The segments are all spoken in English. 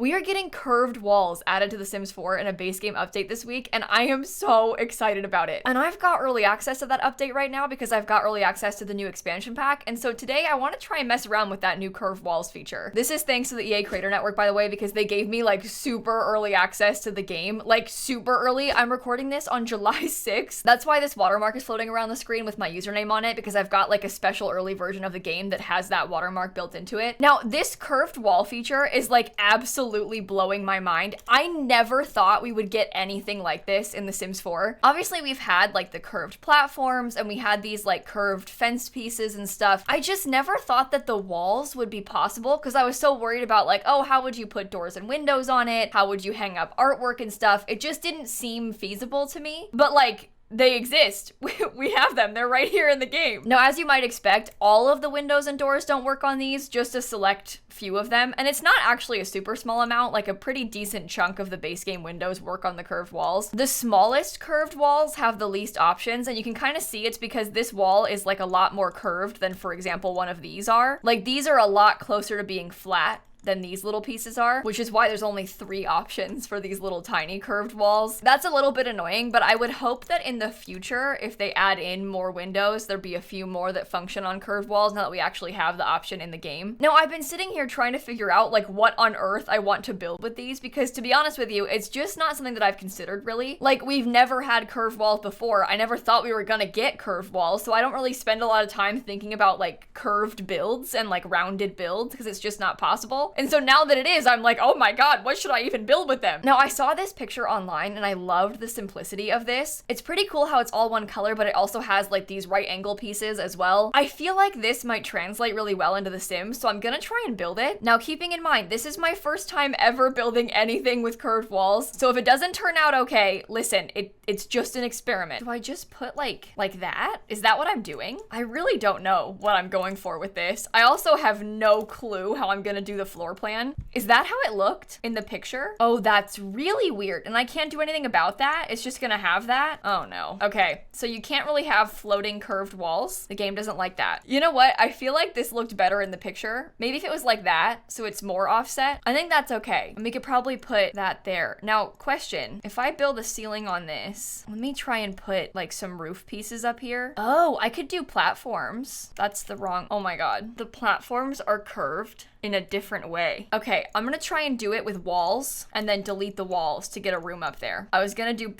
We are getting curved walls added to The Sims 4 in a base game update this week, and I am so excited about it. And I've got early access to that update right now because I've got early access to the new expansion pack, and so today I want to try and mess around with that new curved walls feature. This is thanks to the EA Creator Network, by the way, because they gave me like super early access to the game, like super early. I'm recording this on July 6th. That's why this watermark is floating around the screen with my username on it, because I've got like a special early version of the game that has that watermark built into it. Now, this curved wall feature is like absolutely blowing my mind. I never thought we would get anything like this in The Sims 4. Obviously, we've had like the curved platforms and we had these like curved fence pieces and stuff. I just never thought that the walls would be possible because I was so worried about like, oh, how would you put doors and windows on it? How would you hang up artwork and stuff? It just didn't seem feasible to me. But like, they exist. We have them. They're right here in the game. Now, as you might expect, all of the windows and doors don't work on these, just a select few of them. And it's not actually a super small amount, like a pretty decent chunk of the base game windows work on the curved walls. The smallest curved walls have the least options, and you can kind of see it's because this wall is like a lot more curved than, for example, one of these are. Like, these are a lot closer to being flat than these little pieces are, which is why there's only 3 options for these little tiny curved walls. That's a little bit annoying, but I would hope that in the future, if they add in more windows, there'd be a few more that function on curved walls now that we actually have the option in the game. Now, I've been sitting here trying to figure out like what on earth I want to build with these, because to be honest with you, it's just not something that I've considered really. Like, we've never had curved walls before. I never thought we were gonna get curved walls, so I don't really spend a lot of time thinking about like curved builds and like rounded builds because it's just not possible. And so now that it is, I'm like, oh my god, what should I even build with them? Now, I saw this picture online and I loved the simplicity of this. It's pretty cool how it's all one color, but it also has like these right angle pieces as well. I feel like this might translate really well into The Sims, so I'm gonna try and build it. Now, keeping in mind, this is my first time ever building anything with curved walls, so if it doesn't turn out okay, listen, it's just an experiment. Do I just put like that? Is that what I'm doing? I really don't know what I'm going for with this. I also have no clue how I'm gonna do the floor plan. Is that how it looked in the picture? Oh, that's really weird. And I can't do anything about that. It's just gonna have that. Oh no. Okay, so you can't really have floating curved walls. The game doesn't like that. You know what? I feel like this looked better in the picture. Maybe if it was like that, so it's more offset. I think that's okay. And we could probably put that there. Now, question, if I build a ceiling on this, let me try and put like some roof pieces up here. Oh, I could do platforms. That's the wrong, oh my god. The platforms are curved in a different way. Okay, I'm gonna try and do it with walls and then delete the walls to get a room up there. I was gonna do,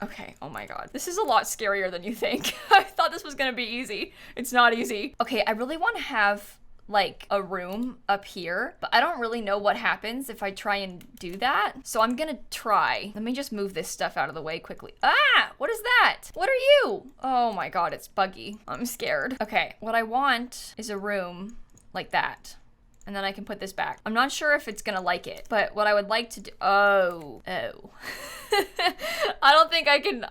okay, oh my god. This is a lot scarier than you think. I thought this was gonna be easy. It's not easy. Okay, I really wanna have like a room up here, but I don't really know what happens if I try and do that. So I'm gonna try. Let me just move this stuff out of the way quickly. Ah, what is that? What are you? Oh my god, it's buggy. I'm scared. Okay, what I want is a room like that. And then I can put this back. I'm not sure if it's gonna like it, but what I would like to do, oh. I don't think I can,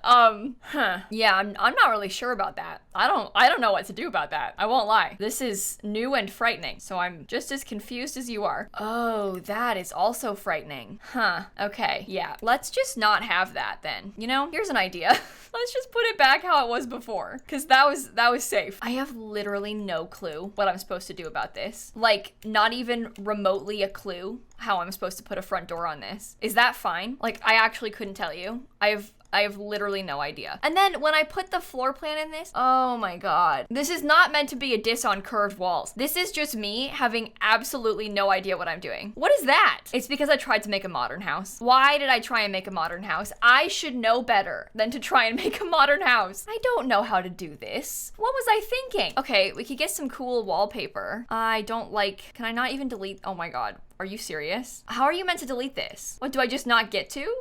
yeah, I'm not really sure about that. I don't know what to do about that. I won't lie. This is new and frightening, so I'm just as confused as you are. Oh, that is also frightening. Huh, okay, yeah. Let's just not have that then. You know, here's an idea. Let's just put it back how it was before, because that was safe. I have literally no clue what I'm supposed to do about this. Like, not even remotely a clue how I'm supposed to put a front door on this. Is that fine? Like, I actually couldn't tell you. I have literally no idea. And then when I put the floor plan in this, oh my god. This is not meant to be a diss on curved walls. This is just me having absolutely no idea what I'm doing. What is that? It's because I tried to make a modern house. Why did I try and make a modern house? I should know better than to try and make a modern house. I don't know how to do this. What was I thinking? Okay, we could get some cool wallpaper. I don't like, can I not even delete? Oh my god. Are you serious? How are you meant to delete this? What, do I just not get to?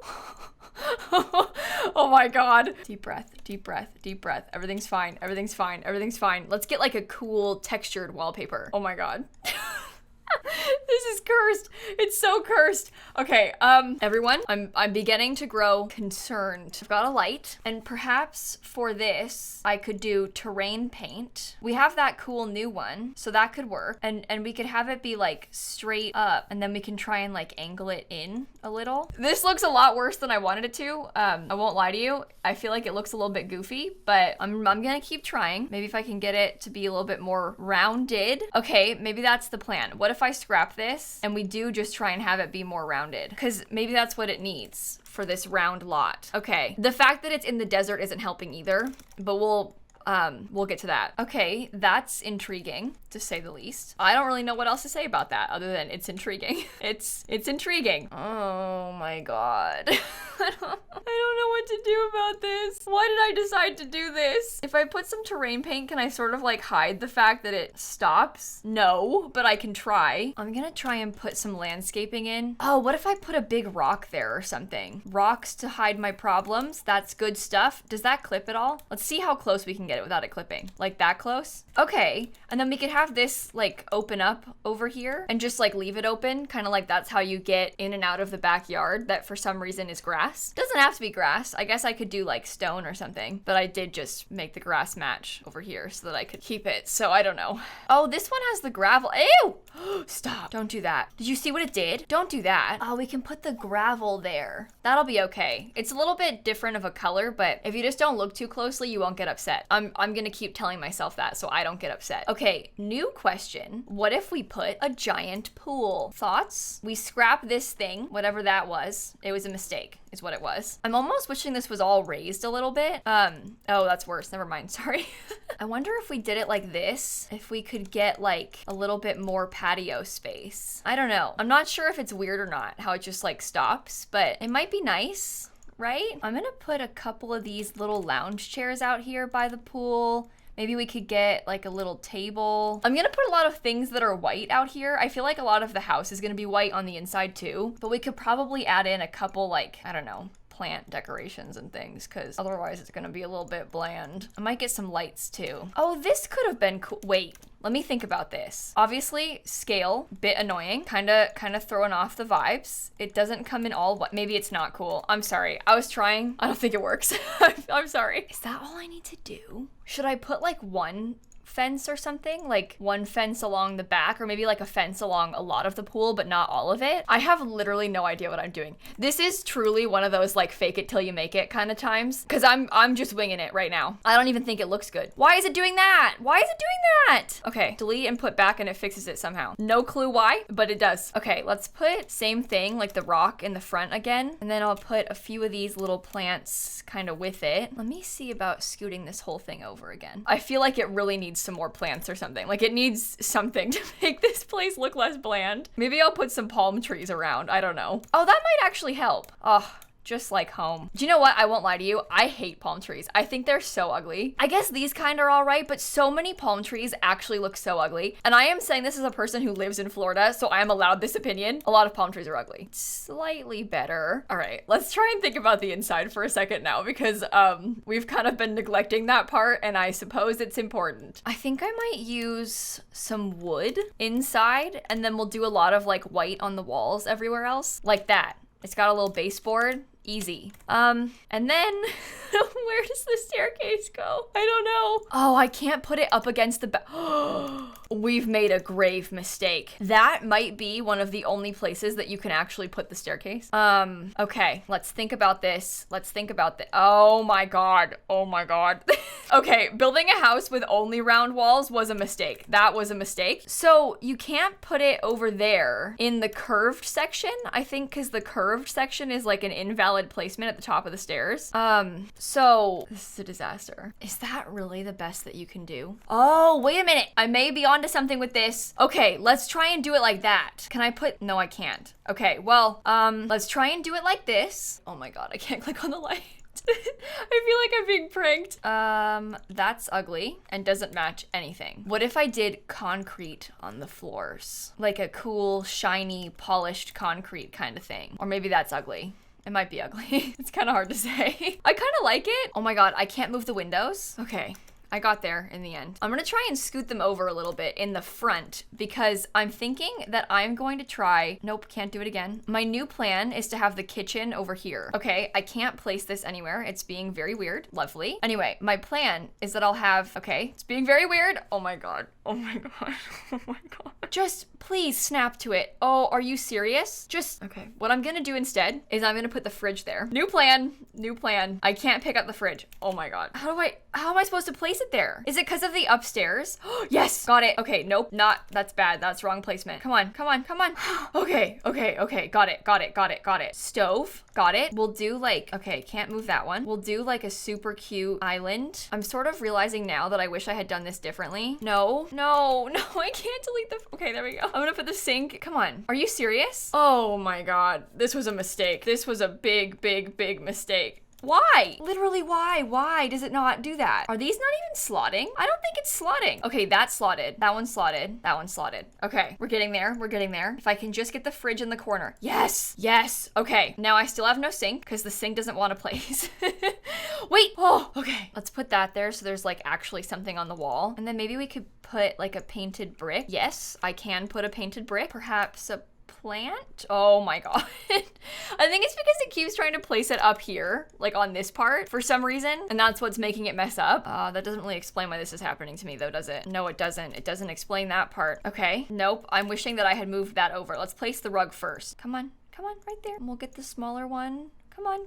Oh my god. Deep breath, deep breath, deep breath. Everything's fine, everything's fine, everything's fine. Let's get like a cool textured wallpaper. Oh my god. This is cursed. It's so cursed. Okay, everyone, I'm beginning to grow concerned. I've got a light, and perhaps for this, I could do terrain paint. We have that cool new one, so that could work. And we could have it be like straight up, and then we can try and like angle it in a little. This looks a lot worse than I wanted it to. I won't lie to you. I feel like it looks a little bit goofy, but I'm gonna keep trying. Maybe if I can get it to be a little bit more rounded. Okay, maybe that's the plan. What if I scrap this and we do just try and have it be more rounded? Because maybe that's what it needs for this round lot. Okay, the fact that it's in the desert isn't helping either, but we'll get to that. Okay, that's intriguing, to say the least. I don't really know what else to say about that other than it's intriguing. It's intriguing. Oh my god. I don't know what to do about this. Why did I decide to do this? If I put some terrain paint, can I sort of like hide the fact that it stops? No, but I can try. I'm gonna try and put some landscaping in. Oh, what if I put a big rock there or something? Rocks to hide my problems. That's good stuff. Does that clip at all? Let's see how close we can get it without it clipping. Like that close? Okay, and then we could have this like open up over here and just like leave it open, kind of like that's how you get in and out of the backyard that for some reason is grass. Doesn't have to be grass. I guess I could do like stone or something, but I did just make the grass match over here so that I could keep it. So I don't know. Oh, this one has the gravel. Ew! Stop. Don't do that. Did you see what it did? Don't do that. Oh, we can put the gravel there. That'll be okay. It's a little bit different of a color, but if you just don't look too closely, you won't get upset. I'm gonna keep telling myself that so I don't get upset. Okay, new question. What if we put a giant pool? Thoughts? We scrap this thing, whatever that was. It was a mistake, is what it was. I'm almost wishing this was all raised a little bit. Oh, that's worse. Never mind. Sorry. I wonder if we did it like this, if we could get like a little bit more patio space. I don't know. I'm not sure if it's weird or not, how it just like stops, but it might be nice, right? I'm gonna put a couple of these little lounge chairs out here by the pool. Maybe we could get like a little table. I'm gonna put a lot of things that are white out here. I feel like a lot of the house is gonna be white on the inside too, but we could probably add in a couple like, I don't know, plant decorations and things, because otherwise it's gonna be a little bit bland. I might get some lights too. Oh, this could have been cool. Wait, let me think about this. Obviously, scale, bit annoying, kind of throwing off the vibes. It doesn't come in all what, maybe it's not cool. I'm sorry, I was trying. I don't think it works. I'm sorry. Is that all I need to do? Should I put like one fence or something, like one fence along the back, or maybe like a fence along a lot of the pool but not all of it? I have literally no idea what I'm doing. This is truly one of those like fake it till you make it kind of times, because I'm just winging it right now. I don't even think it looks good. Why is it doing that? Why is it doing that? Okay, delete and put back and it fixes it somehow. No clue why, but it does. Okay, let's put same thing, like the rock in the front again, and then I'll put a few of these little plants kind of with it. Let me see about scooting this whole thing over again. I feel like it really needs some more plants or something. Like it needs something to make this place look less bland. Maybe I'll put some palm trees around. I don't know. Oh, that might actually help. Oh, just like home. Do you know what? I won't lie to you. I hate palm trees. I think they're so ugly. I guess these kind are all right, but so many palm trees actually look so ugly. And I am saying this as a person who lives in Florida, so I am allowed this opinion. A lot of palm trees are ugly. Slightly better. All right, let's try and think about the inside for a second now, because we've kind of been neglecting that part, and I suppose it's important. I think I might use some wood inside, and then we'll do a lot of like white on the walls everywhere else, like that. It's got a little baseboard. Easy. And then where does the staircase go? I don't know. Oh, I can't put it up against the We've made a grave mistake. That might be one of the only places that you can actually put the staircase. Okay, let's think about this. Let's think about this. Oh my god. Oh my god. Okay, building a house with only round walls was a mistake. That was a mistake. So you can't put it over there in the curved section, I think, because the curved section is like an invalid placement at the top of the stairs. So this is a disaster. Is that really the best that you can do? Oh, wait a minute. I may be onto something with this. Okay, let's try and do it like that. Can I put, no, I can't. Okay, well, let's try and do it like this. Oh my god, I can't click on the light. I feel like I'm being pranked. That's ugly and doesn't match anything. What if I did concrete on the floors? Like a cool, shiny, polished concrete kind of thing. Or maybe that's ugly. It might be ugly. It's kind of hard to say. I kind of like it. Oh my god, I can't move the windows. Okay. I got there in the end. I'm gonna try and scoot them over a little bit in the front because I'm thinking that I'm going to try, nope, can't do it again. My new plan is to have the kitchen over here. Okay, I can't place this anywhere. It's being very weird. Lovely. Anyway, my plan is that I'll have, okay, it's being very weird. Oh my god. Oh my god. Oh my god. Just please snap to it. Oh, are you serious? Just, okay. What I'm gonna do instead is I'm gonna put the fridge there. New plan, new plan. I can't pick up the fridge. Oh my god. How am I supposed to place it it there? Is it because of the upstairs? Yes, got it. Okay, nope, that's bad. That's wrong placement. Come on. Okay. Got it. Stove, got it. We'll do like, okay, can't move that one. We'll do like a super cute island. I'm sort of realizing now that I wish I had done this differently. No, I can't delete the, okay, there we go. I'm gonna put the sink. Come on, are you serious? Oh my God, this was a mistake. This was a big mistake. Why? Literally, why? Why does it not do that? Are these not even slotting? I don't think it's slotting. Okay, that's slotted. That one's slotted. That one's slotted. Okay, we're getting there. If I can just get the fridge in the corner. Yes. Okay, now I still have no sink because the sink doesn't want to place. Wait, oh, okay. Let's put that there so there's like actually something on the wall. And then maybe we could put like a painted brick. Yes, I can put a painted brick. Perhaps a plant? Oh my God. I think it's because it keeps trying to place it up here, like on this part for some reason, and that's what's making it mess up. That doesn't really explain why this is happening to me though, does it? No, it doesn't. It doesn't explain that part. Okay, nope. I'm wishing that I had moved that over. Let's place the rug first. Come on, right there. And we'll get the smaller one. Come on.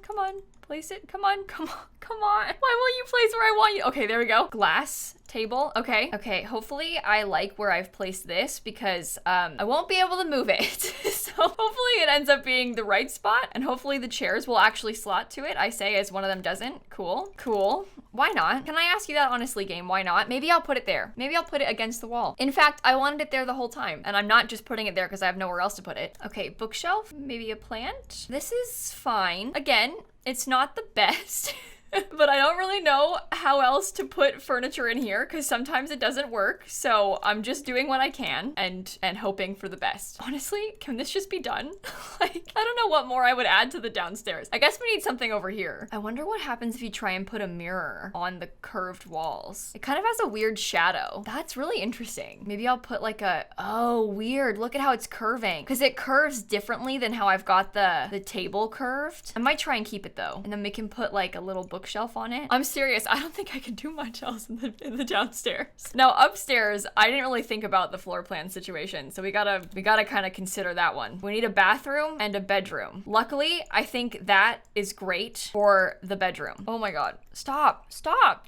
Place it. Come on. Why won't you place where I want you? Okay, there we go. Glass table. Okay, hopefully I like where I've placed this because I won't be able to move it. So hopefully it ends up being the right spot and hopefully the chairs will actually slot to it. I say as one of them doesn't. Cool. Why not? Can I ask you that honestly, game? Why not? Maybe I'll put it there. Maybe I'll put it against the wall. In fact, I wanted it there the whole time and I'm not just putting it there because I have nowhere else to put it. Okay, bookshelf, maybe a plant. This is fine. Again, it's not the best. But I don't really know how else to put furniture in here because sometimes it doesn't work. So I'm just doing what I can and hoping for the best. Honestly, can this just be done? Like, I don't know what more I would add to the downstairs. I guess we need something over here. I wonder what happens if you try and put a mirror on the curved walls. It kind of has a weird shadow. That's really interesting. Maybe I'll put like oh, weird. Look at how it's curving because it curves differently than how I've got the table curved. I might try and keep it though. And then we can put like a little bookshelf on it. I'm serious, I don't think I can do much else in the downstairs. Now upstairs, I didn't really think about the floor plan situation, so we gotta kind of consider that one. We need a bathroom and a bedroom. Luckily, I think that is great for the bedroom. Oh my God, stop,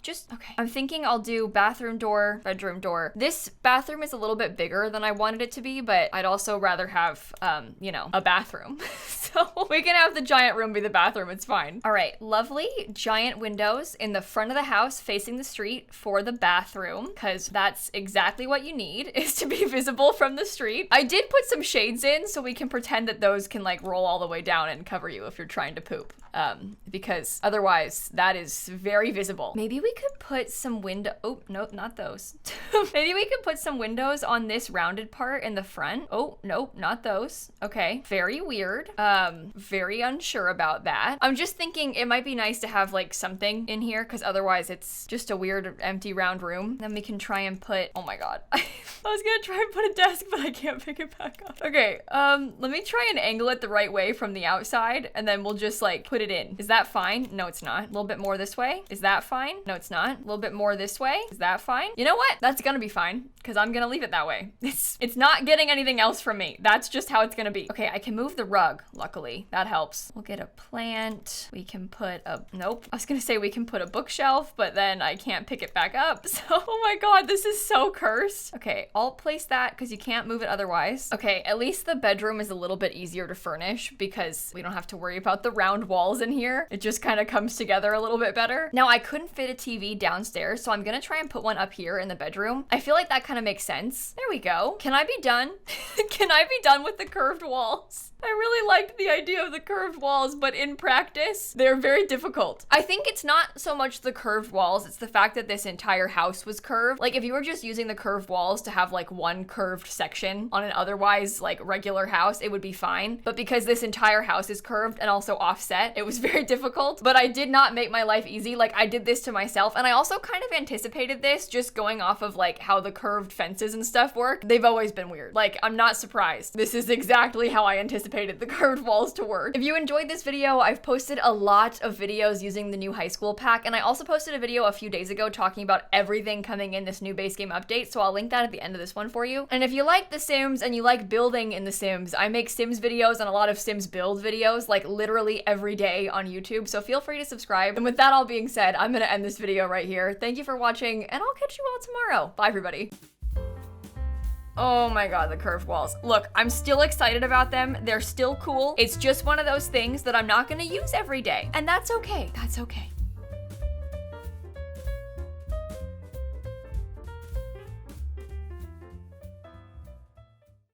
just, okay. I'm thinking I'll do bathroom door, bedroom door. This bathroom is a little bit bigger than I wanted it to be, but I'd also rather have, you know, a bathroom. So we can have the giant room be the bathroom, it's fine. All right, lovely giant windows in the front of the house facing the street for the bathroom, because that's exactly what you need, is to be visible from the street. I did put some shades in so we can pretend that those can like roll all the way down and cover you if you're trying to poop. Because otherwise that is very visible. Maybe we could put some oh, no, not those. Maybe we could put some windows on this rounded part in the front. Oh, nope, not those. Okay, very weird. Very unsure about that. I'm just thinking it might be nice to have like something in here because otherwise it's just a weird empty round room. Then we can try and put, oh my God. I was gonna try and put a desk, but I can't pick it back up. Okay, let me try and angle it the right way from the outside and then we'll just like put it in. Is that fine? No, it's not. A little bit more this way. Is that fine? No, it's not. A little bit more this way. Is that fine? You know what? That's gonna be fine because I'm gonna leave it that way. It's not getting anything else from me. That's just how it's gonna be. Okay, I can move the rug, luckily. That helps. We'll get a plant. We can put a, nope. I was gonna say we can put a bookshelf, but then I can't pick it back up. So, oh my God, this is so cursed. Okay, I'll place that because you can't move it otherwise. Okay, at least the bedroom is a little bit easier to furnish because we don't have to worry about the round walls in here. It just kind of comes together a little bit better. Now, I couldn't fit a TV downstairs, so I'm gonna try and put one up here in the bedroom. I feel like that kind of makes sense. There we go. Can I be done? Can I be done with the curved walls? I really liked the idea of the curved walls, but in practice, they're very difficult. I think it's not so much the curved walls, it's the fact that this entire house was curved. Like if you were just using the curved walls to have like one curved section on an otherwise like regular house, it would be fine. But because this entire house is curved and also offset, it was very difficult. But I did not make my life easy. Like I did this to myself. And I also kind of anticipated this just going off of like how the curved fences and stuff work. They've always been weird. Like I'm not surprised. This is exactly how I anticipated anticipated the curved walls to work. If you enjoyed this video, I've posted a lot of videos using the new high school pack, and I also posted a video a few days ago talking about everything coming in this new base game update, so I'll link that at the end of this one for you. And if you like The Sims and you like building in The Sims, I make Sims videos and a lot of Sims build videos like literally every day on YouTube, so feel free to subscribe. And with that all being said, I'm gonna end this video right here. Thank you for watching, and I'll catch you all tomorrow. Bye, everybody. Oh my god, the curved walls. Look, I'm still excited about them. They're still cool. It's just one of those things that I'm not gonna use every day. And that's okay. That's okay.